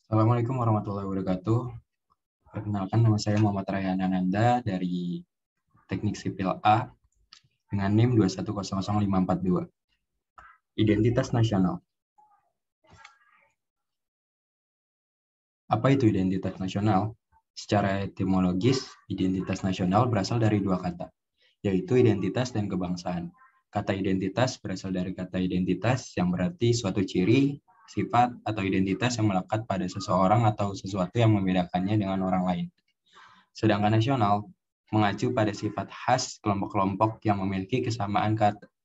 Assalamualaikum warahmatullahi wabarakatuh. Perkenalkan, nama saya Muhammad Rayhan Ananda dari Teknik Sipil A dengan NIM 2100542. Identitas nasional. Apa itu identitas nasional? Secara etimologis, identitas nasional berasal dari dua kata, yaitu identitas dan kebangsaan. Kata identitas berasal dari kata identitas yang berarti suatu ciri, sifat, atau identitas yang melekat pada seseorang atau sesuatu yang membedakannya dengan orang lain. Sedangkan nasional mengacu pada sifat khas kelompok-kelompok yang memiliki kesamaan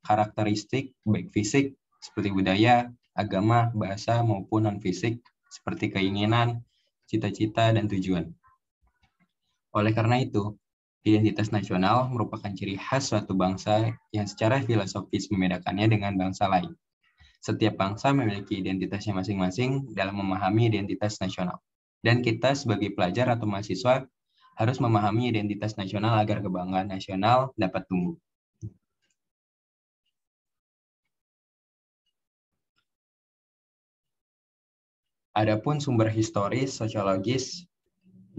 karakteristik baik fisik seperti budaya, agama, bahasa maupun non-fisik seperti keinginan, cita-cita, dan tujuan. Oleh karena itu, identitas nasional merupakan ciri khas suatu bangsa yang secara filosofis membedakannya dengan bangsa lain. Setiap bangsa memiliki identitasnya masing-masing dalam memahami identitas nasional. Dan kita sebagai pelajar atau mahasiswa harus memahami identitas nasional agar kebanggaan nasional dapat tumbuh. Adapun sumber historis, sosiologis,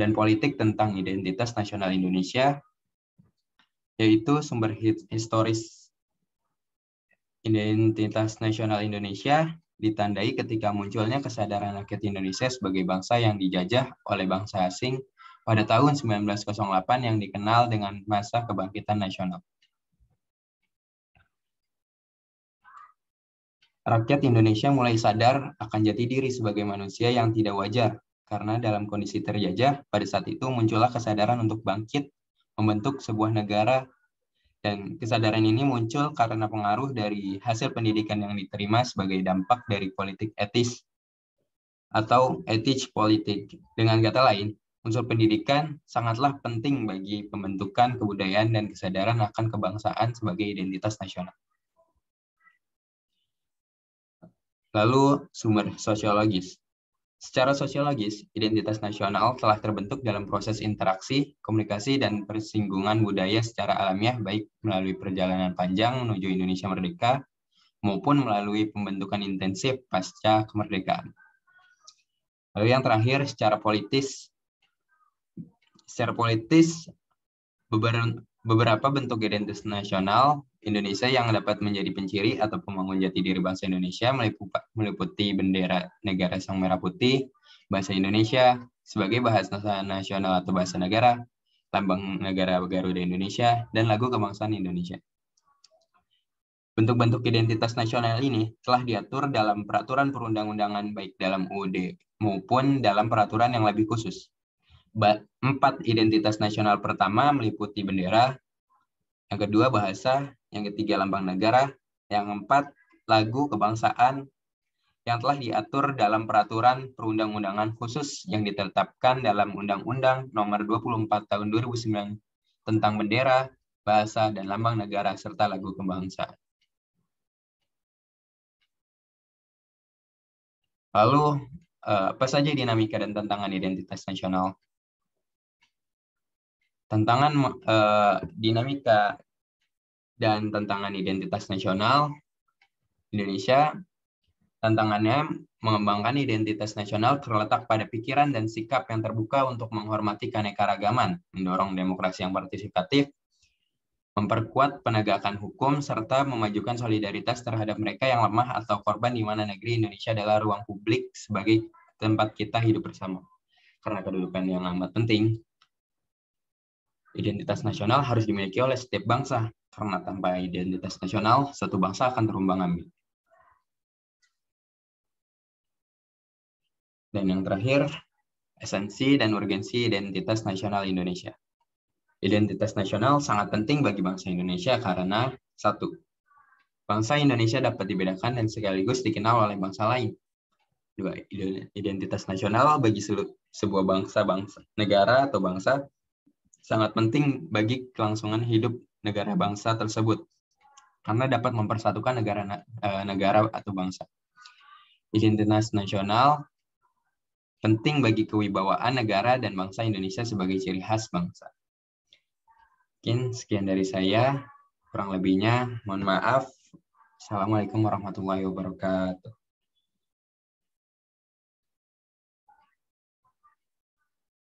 dan politik tentang identitas nasional Indonesia, yaitu sumber historis identitas nasional Indonesia ditandai ketika munculnya kesadaran rakyat Indonesia sebagai bangsa yang dijajah oleh bangsa asing pada tahun 1908 yang dikenal dengan masa kebangkitan nasional. Rakyat Indonesia mulai sadar akan jati diri sebagai manusia yang tidak wajar, karena dalam kondisi terjajah, pada saat itu muncullah kesadaran untuk bangkit, membentuk sebuah negara, dan kesadaran ini muncul karena pengaruh dari hasil pendidikan yang diterima sebagai dampak dari politik etis atau etik politik. Dengan kata lain, unsur pendidikan sangatlah penting bagi pembentukan kebudayaan dan kesadaran akan kebangsaan sebagai identitas nasional. Lalu, sumber sosiologis. Secara sosiologis, identitas nasional telah terbentuk dalam proses interaksi, komunikasi, dan persinggungan budaya secara alamiah, baik melalui perjalanan panjang menuju Indonesia merdeka, maupun melalui pembentukan intensif pasca kemerdekaan. Lalu yang terakhir, secara politis, beberapa bentuk identitas nasional Indonesia yang dapat menjadi penciri atau pembangun jati diri bangsa Indonesia meliputi bendera negara Sang Merah Putih, bahasa Indonesia sebagai bahasa nasional atau bahasa negara, lambang negara Garuda Indonesia, dan lagu kebangsaan Indonesia. Bentuk-bentuk identitas nasional ini telah diatur dalam peraturan perundang-undangan baik dalam UUD maupun dalam peraturan yang lebih khusus. 4 identitas nasional pertama meliputi bendera, yang kedua bahasa, yang ketiga lambang negara, yang keempat lagu kebangsaan yang telah diatur dalam peraturan perundang-undangan khusus yang ditetapkan dalam Undang-Undang Nomor 24 Tahun 2009 tentang bendera, bahasa, dan lambang negara serta lagu kebangsaan. Lalu, apa saja dinamika dan tantangan identitas nasional? Tantangan dinamika dan tantangan identitas nasional Indonesia, tantangannya mengembangkan identitas nasional terletak pada pikiran dan sikap yang terbuka untuk menghormati keanekaragaman, mendorong demokrasi yang partisipatif, memperkuat penegakan hukum, serta memajukan solidaritas terhadap mereka yang lemah atau korban di mana negeri Indonesia adalah ruang publik sebagai tempat kita hidup bersama. Karena kedudukan yang amat penting, identitas nasional harus dimiliki oleh setiap bangsa, karena tanpa identitas nasional, suatu bangsa akan terombang-ambing. Dan yang terakhir, esensi dan urgensi identitas nasional Indonesia. Identitas nasional sangat penting bagi bangsa Indonesia karena, 1. Bangsa Indonesia dapat dibedakan dan sekaligus dikenal oleh bangsa lain. 2. Identitas nasional bagi sebuah negara atau bangsa sangat penting bagi kelangsungan hidup negara bangsa tersebut karena dapat mempersatukan negara atau bangsa. Identitas nasional penting bagi kewibawaan negara dan bangsa Indonesia sebagai ciri khas bangsa. Mungkin sekian dari saya, kurang lebihnya mohon maaf. Assalamualaikum warahmatullahi wabarakatuh.